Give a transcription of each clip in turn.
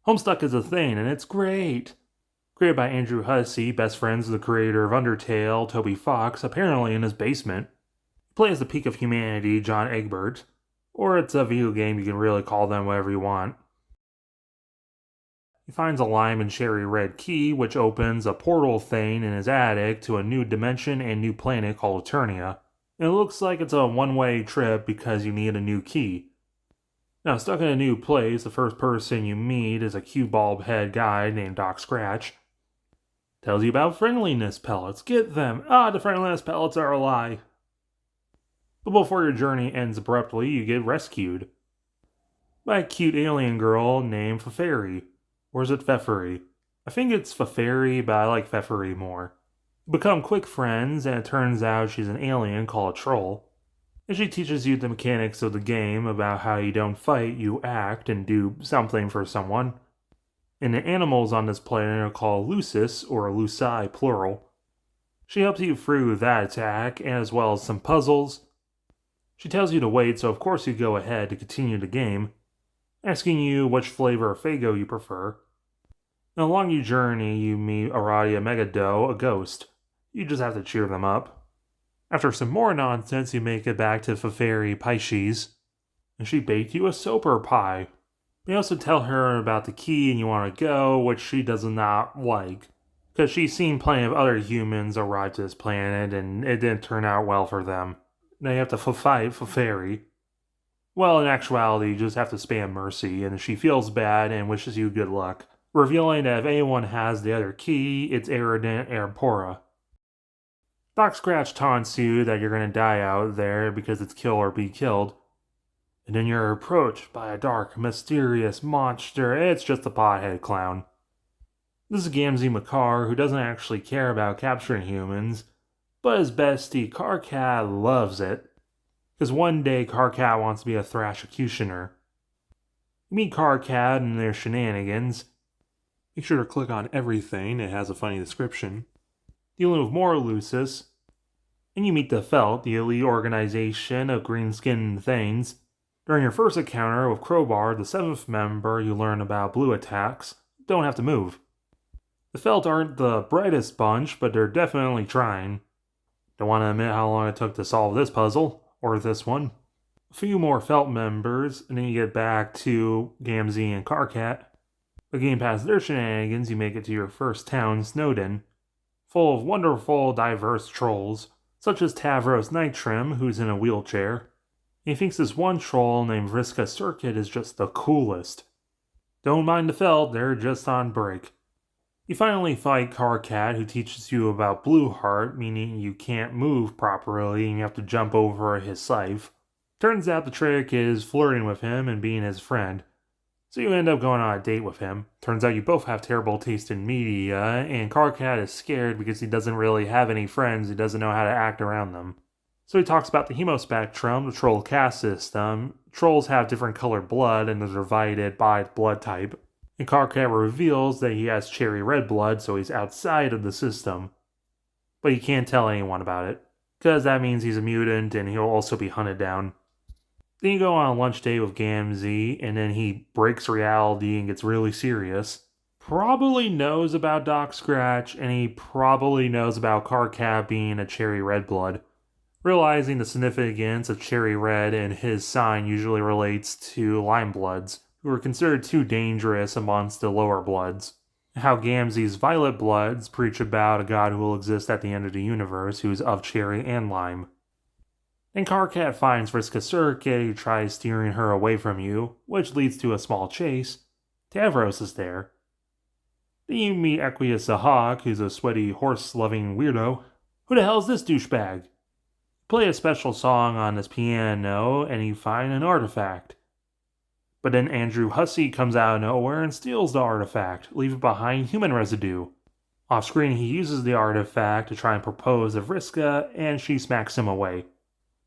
Homestuck is a thing, and it's great. Created by Andrew Hussey, best friends with the creator of Undertale, Toby Fox, apparently in his basement. You play as the peak of humanity, John Egbert, or it's a video game, you can really call them whatever you want. He finds a lime and cherry red key, which opens a portal thing in his attic to a new dimension and new planet called Eternia. And it looks like it's a one-way trip because you need a new key. Now, stuck in a new place, the first person you meet is a cute bulb head guy named Doc Scratch. Tells you about friendliness pellets. Get them! The friendliness pellets are a lie. But before your journey ends abruptly, you get rescued by a cute alien girl named Feferi. Or is it Pfeffery? I think it's Pfeffery, but I like Pfeffery more. You become quick friends, and it turns out she's an alien called a troll. And she teaches you the mechanics of the game about how you don't fight, you act and do something for someone. And the animals on this planet are called Lucis, or Luci plural. She helps you through that attack, as well as some puzzles. She tells you to wait, so of course you go ahead to continue the game, asking you which flavor of Faygo you prefer. And along your journey, you meet Aradia Megado, a ghost. You just have to cheer them up. After some more nonsense, you make it back to Feferi Pisces, and she baked you a soper pie. You also tell her about the key and you want to go, which she does not like, because she's seen plenty of other humans arrive to this planet and it didn't turn out well for them. Now you have to fight Feferi. Well, in actuality, you just have to spam Mercy, and she feels bad and wishes you good luck, revealing that if anyone has the other key, it's Arident Airpora. Doc Scratch taunts you that you're going to die out there because it's kill or be killed. And then you're approached by a dark, mysterious monster. It's just a pothead clown. This is Gamzee Makar, who doesn't actually care about capturing humans, but his bestie Karkat loves it. Because one day Karkat wants to be a Thrashocutioner. You meet Karkat and their shenanigans. Make sure to click on everything, it has a funny description. Dealing with more Lucis. And you meet the Felt, the elite organization of green-skinned things. During your first encounter with Crowbar, the 7th member, you learn about blue attacks. Don't have to move. The Felt aren't the brightest bunch, but they're definitely trying. Don't want to admit how long it took to solve this puzzle, or this one. A few more Felt members, and then you get back to Gamzee and Karkat. But getting past their shenanigans, you make it to your first town, Snowden, full of wonderful, diverse trolls, such as Tavros Nitrim, who's in a wheelchair. He thinks this one troll named Vriska Circuit is just the coolest. Don't mind the Felt, they're just on break. You finally fight Karkat, who teaches you about Blue Heart, meaning you can't move properly and you have to jump over his scythe. Turns out the trick is flirting with him and being his friend. So you end up going on a date with him. Turns out you both have terrible taste in media, and Karkat is scared because he doesn't really have any friends, he doesn't know how to act around them. So he talks about the hemospectrum, the troll caste system. Trolls have different colored blood and they're divided by blood type. And Karkat reveals that he has cherry red blood, so he's outside of the system. But he can't tell anyone about it, because that means he's a mutant and he'll also be hunted down. Then you go on a lunch date with Gamzee, and then he breaks reality and gets really serious. Probably knows about Doc Scratch, and he probably knows about Karkat being a cherry red blood. Realizing the significance of cherry red and his sign usually relates to lime bloods, who are considered too dangerous amongst the lower bloods. How Gamzee's violet bloods preach about a god who will exist at the end of the universe who's of cherry and lime. And Karkat finds Vriska Circuit, who tries steering her away from you, which leads to a small chase. Tavros is there. Then you meet Equius the Hawk, who's a sweaty, horse-loving weirdo. Who the hell's this douchebag? Play a special song on this piano, and you find an artifact. But then Andrew Hussey comes out of nowhere and steals the artifact, leaving behind human residue. Off screen, he uses the artifact to try and propose to Vriska, and she smacks him away.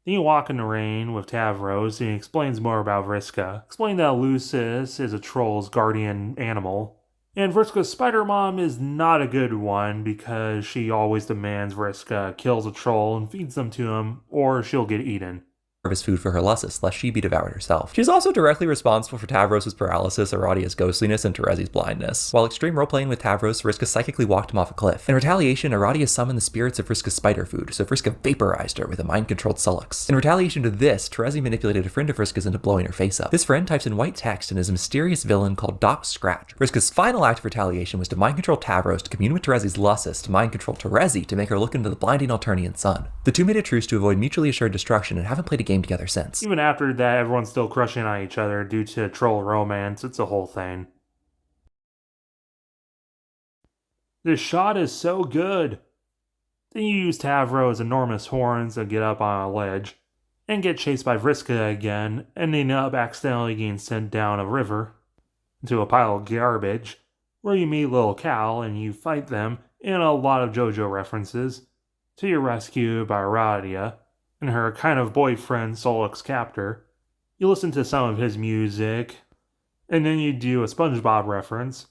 Then you walk in the rain with Tavros, and he explains more about Vriska, explaining that Lucis is a troll's guardian animal. And Vriska's spider mom is not a good one because she always demands Vriska kills a troll and feeds them to him, or she'll get eaten. harvest food for her lussus, lest she be devoured herself. She's also directly responsible for Tavros' paralysis, Aradia's ghostliness, and Terezi's blindness. While extreme roleplaying with Tavros, Vriska psychically walked him off a cliff. In retaliation, Aradia summoned the spirits of Vriska's spider food, so Vriska vaporized her with a mind-controlled Sullux. In retaliation to this, Terezi manipulated a friend of Vriska's into blowing her face up. This friend types in white text and is a mysterious villain called Doc Scratch. Vriska's final act of retaliation was to mind-control Tavros to commune with Terezi's lussus to mind-control Terezi to make her look into the blinding Alternian sun. The two made a truce to avoid mutually assured destruction and haven't played a game together since. Even after that, everyone's still crushing on each other due to troll romance. It's a whole thing. This shot is so good. Then you use Tavro's enormous horns to get up on a ledge and get chased by Vriska again, ending up accidentally getting sent down a river into a pile of garbage, where you meet Lil Cal and you fight them, and a lot of JoJo references, till you're rescued by Aradia and her kind of boyfriend, Solix Captor. You listen to some of his music, and then you do a SpongeBob reference,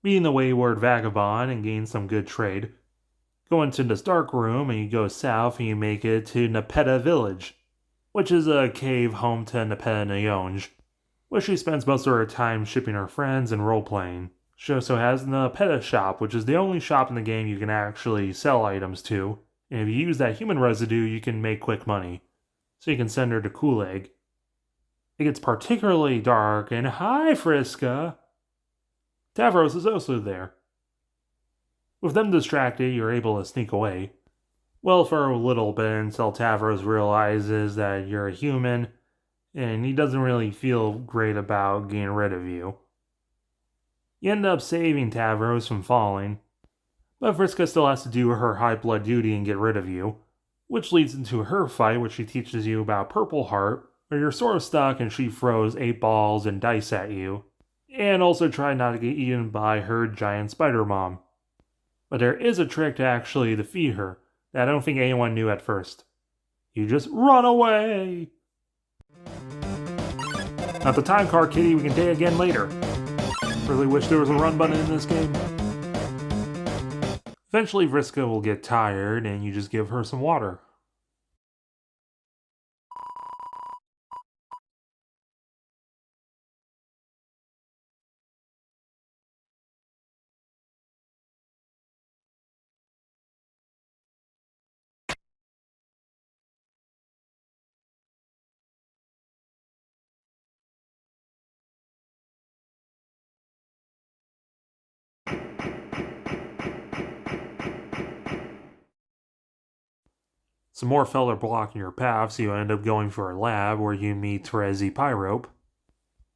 being the wayward vagabond and gain some good trade. Go into this dark room and you go south and you make it to Nepeta Village, which is a cave home to Nepeta Nyonj, where she spends most of her time shipping her friends and role-playing. She also has the Nepeta shop, which is the only shop in the game you can actually sell items to, and if you use that human residue, you can make quick money. So you can send her to Kuleg. It gets particularly dark, and hi, Vriska! Tavros is also there. With them distracted, you're able to sneak away. Well, for a little bit until Tavros realizes that you're a human, and he doesn't really feel great about getting rid of you. You end up saving Tavros from falling, but Vriska still has to do her high blood duty and get rid of you, which leads into her fight, which she teaches you about Purple Heart, where you're sort of stuck and she throws 8 balls and dice at you, and also try not to get eaten by her giant spider mom. But there is a trick to actually defeat her that I don't think anyone knew at first. You just run away! Not the time card, kitty, we can play again later. Really wish there was a run button in this game. Eventually Vriska will get tired and you just give her some water. Some more fella blocking your path, so you end up going for a lab where you meet Terezi Pyrope.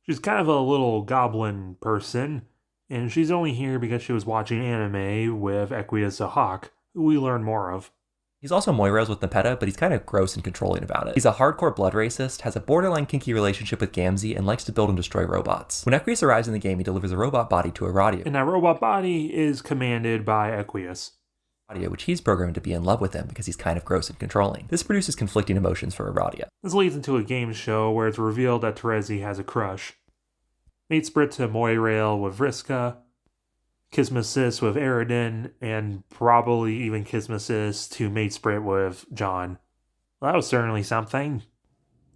She's kind of a little goblin person, and she's only here because she was watching anime with Equius the Hawk, who we learn more of. He's also Moiros with Nepeta, but he's kind of gross and controlling about it. He's a hardcore blood racist, has a borderline kinky relationship with Gamzee, and likes to build and destroy robots. When Equius arrives in the game, he delivers a robot body to Aradia. And that robot body is commanded by Equius, which he's programmed to be in love with him because he's kind of gross and controlling. This produces conflicting emotions for Aradia. This leads into a game show where it's revealed that Terezi has a crush. Mate split to Moirail with Vriska, Kismasis with Aridin, and probably even Kismasis to mate split with John. Well, that was certainly something.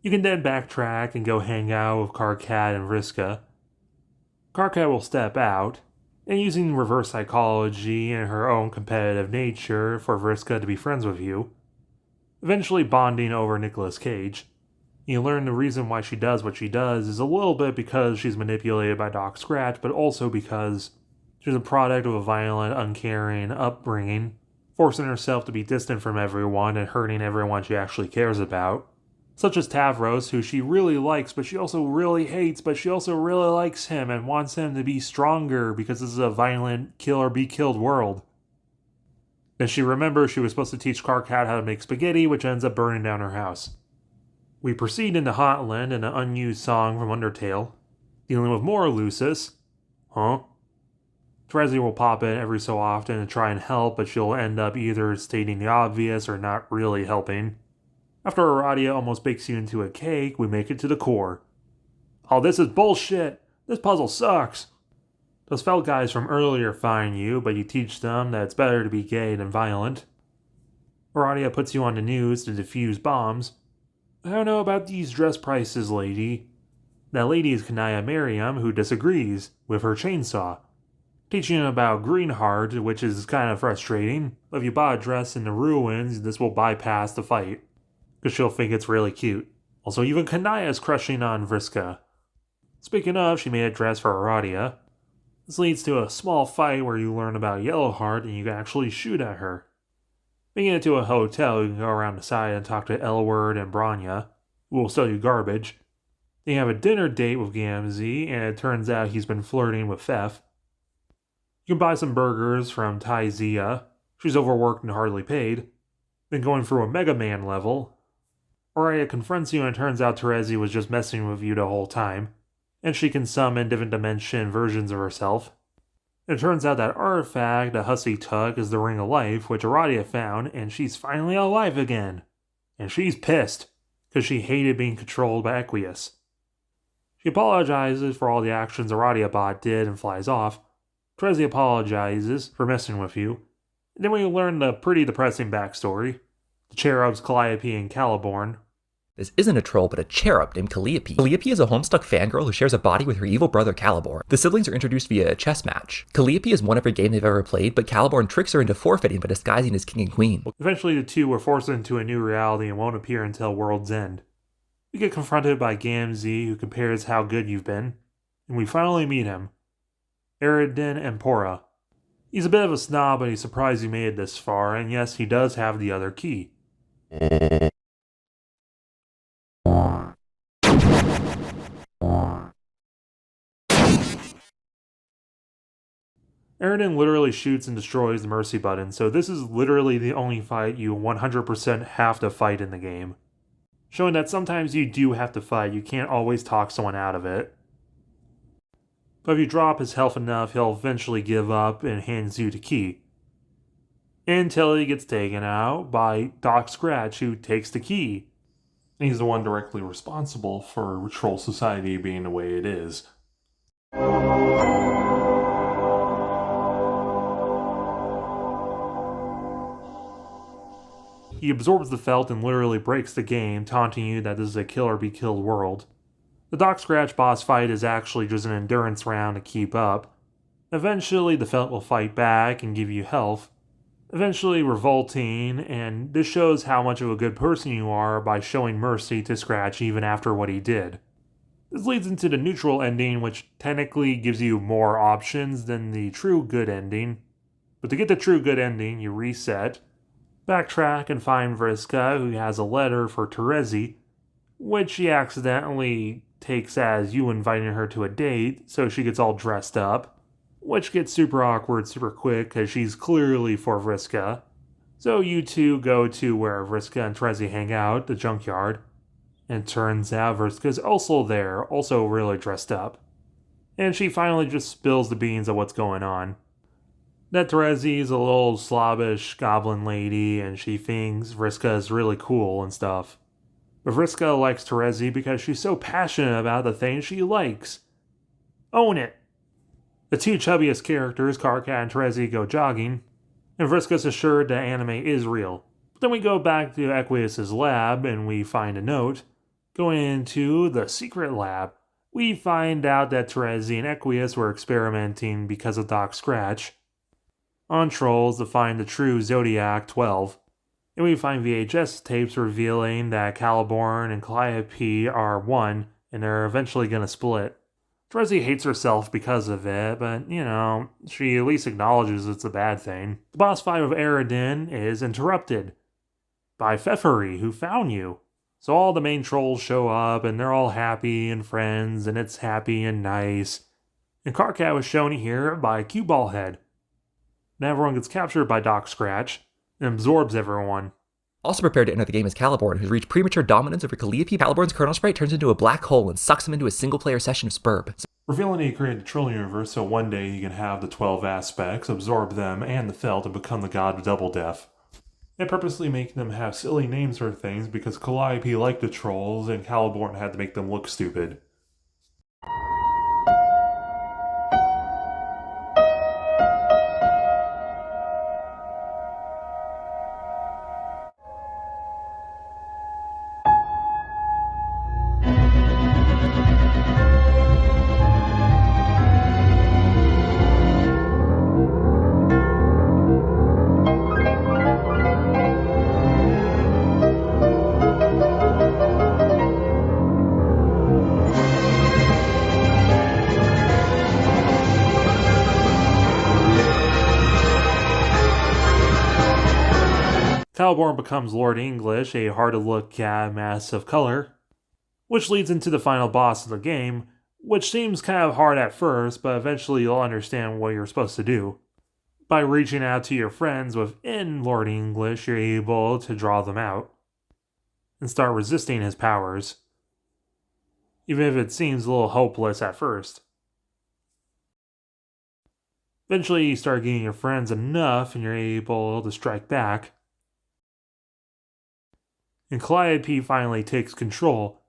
You can then backtrack and go hang out with Karkat and Vriska. Karkat will step out, and using reverse psychology and her own competitive nature for Vriska to be friends with you, eventually bonding over Nicolas Cage. You learn the reason why she does what she does is a little bit because she's manipulated by Doc Scratch, but also because she's a product of a violent, uncaring upbringing, forcing herself to be distant from everyone and hurting everyone she actually cares about. Such as Tavros, who she really likes, but she also really hates, but she also really likes him and wants him to be stronger because this is a violent kill-or-be-killed world. Then she remembers she was supposed to teach Karkat how to make spaghetti, which ends up burning down her house. We proceed into Hotland in an unused song from Undertale, dealing with more Lucis. Huh? Terezi will pop in every so often to try and help, but she'll end up either stating the obvious or not really helping. After Aradia almost bakes you into a cake, we make it to the core. Oh, this is bullshit! This puzzle sucks! Those felt guys from earlier find you, but you teach them that it's better to be gay than violent. Aradia puts you on the news to defuse bombs. I don't know about these dress prices, lady. That lady is Kanaya Miriam, who disagrees with her chainsaw. Teaching about Greenheart, which is kind of frustrating. But if you buy a dress in the ruins, this will bypass the fight, because she'll think it's really cute. Also, even Kanaya is crushing on Vriska. Speaking of, she made a dress for Aradia. This leads to a small fight where you learn about Yellowheart and you can actually shoot at her. Making it to a hotel, you can go around the side and talk to Elward and Branya, who will sell you garbage. Then you have a dinner date with Gamzee, and it turns out he's been flirting with Thef. You can buy some burgers from Tai Zia. She's overworked and hardly paid. Then going through a Mega Man level, Araya confronts you and it turns out Terezi was just messing with you the whole time, and she can summon different dimension versions of herself. It turns out that artifact that Hussey took is the Ring of Life, which Aradia found, and she's finally alive again. And she's pissed, because she hated being controlled by Equius. She apologizes for all the actions Aradia bot did and flies off. Terezi apologizes for messing with you. And then we learn the pretty depressing backstory. The cherubs Calliope and Caliborn. This isn't a troll, but a cherub named Calliope. Calliope is a Homestuck fangirl who shares a body with her evil brother Calibor. The siblings are introduced via a chess match. Calliope has won every game they've ever played, but Caliborn tricks her into forfeiting by disguising as king and queen. Eventually the two are forced into a new reality and won't appear until World's End. We get confronted by Gamzee, who compares how good you've been, and we finally meet him. Eridan Empora. He's a bit of a snob, but he's surprised he made it this far, and yes, he does have the other key. Eridan literally shoots and destroys the mercy button, so this is literally the only fight you 100% have to fight in the game. Showing that sometimes you do have to fight, you can't always talk someone out of it. But if you drop his health enough, he'll eventually give up and hands you the key. Until he gets taken out by Doc Scratch, who takes the key. And he's the one directly responsible for Troll Society being the way it is. He absorbs the felt and literally breaks the game, taunting you that this is a kill or be killed world. The Doc Scratch boss fight is actually just an endurance round to keep up. Eventually the felt will fight back and give you health, eventually revolting, and this shows how much of a good person you are by showing mercy to Scratch even after what he did. This leads into the neutral ending, which technically gives you more options than the true good ending. But to get the true good ending, you reset, backtrack and find Vriska, who has a letter for Terezi, which she accidentally takes as you inviting her to a date, so she gets all dressed up, which gets super awkward super quick because she's clearly for Vriska. So you two go to where Vriska and Terezi hang out, the junkyard, and turns out Vriska's also there, also really dressed up. And she finally just spills the beans of what's going on. That Terezi's a little slobbish goblin lady, and she thinks Vriska is really cool and stuff. But Vriska likes Terezi because she's so passionate about the things she likes. Own it! The two chubbiest characters, Karkat and Terezi, go jogging, and Vriska's assured that anime is real. But then we go back to Equius' lab, and we find a note. Going into the secret lab, we find out that Terezi and Equius were experimenting because of Doc Scratch on trolls to find the true Zodiac 12. And we find VHS tapes revealing that Caliborn and Calliope are one, and they're eventually gonna split. Terezi hates herself because of it, but, she at least acknowledges it's a bad thing. The boss fight of Eridan is interrupted by Pfeffery, who found you. So all the main trolls show up, and they're all happy and friends, and it's happy and nice. And Karkat was shown here by Cue Ball Head. And everyone gets captured by Doc Scratch and absorbs everyone. Also prepared to enter the game is Caliborn, who's reached premature dominance over Calliope. Caliborn's Colonel Sprite turns into a black hole and sucks him into a single-player session of Spurb. Revealing he created the Troll Universe so one day he can have the 12 aspects, absorb them and the felt, and become the god of Double Death. And purposely making them have silly names for things because Calliope liked the trolls and Caliborn had to make them look stupid. Caliborn becomes Lord English, a hard-to-look-at mass of color, which leads into the final boss of the game, which seems kind of hard at first, but eventually you'll understand what you're supposed to do. By reaching out to your friends within Lord English, you're able to draw them out and start resisting his powers, even if it seems a little hopeless at first. Eventually, you start getting your friends enough and you're able to strike back. And Calliope finally takes control,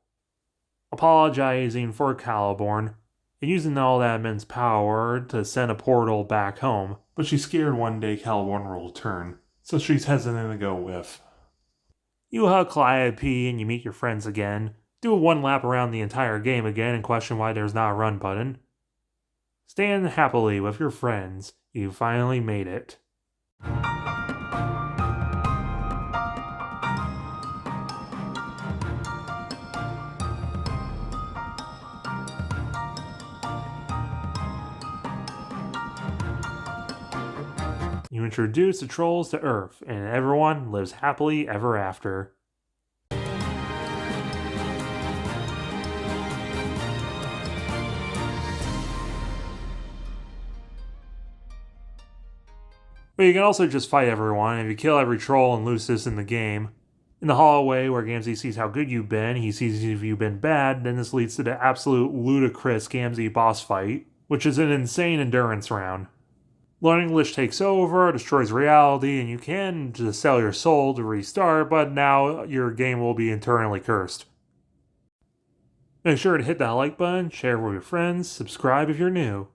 apologizing for Caliborn and using all that immense power to send a portal back home. But she's scared one day Caliborn will return, so she's hesitant to go with. You hug Calliope and you meet your friends again, do one lap around the entire game again and question why there's not a run button. Stand happily with your friends. You finally made it. You introduce the trolls to Earth, and everyone lives happily ever after. But you can also just fight everyone. If you kill every troll and lose this in the game, in the hallway where Gamzee sees how good you've been, he sees if you've been bad, then this leads to the absolute ludicrous Gamzee boss fight, which is an insane endurance round. Lord English takes over, destroys reality, and you can just sell your soul to restart, but now your game will be internally cursed. Make sure to hit that like button, share with your friends, subscribe if you're new.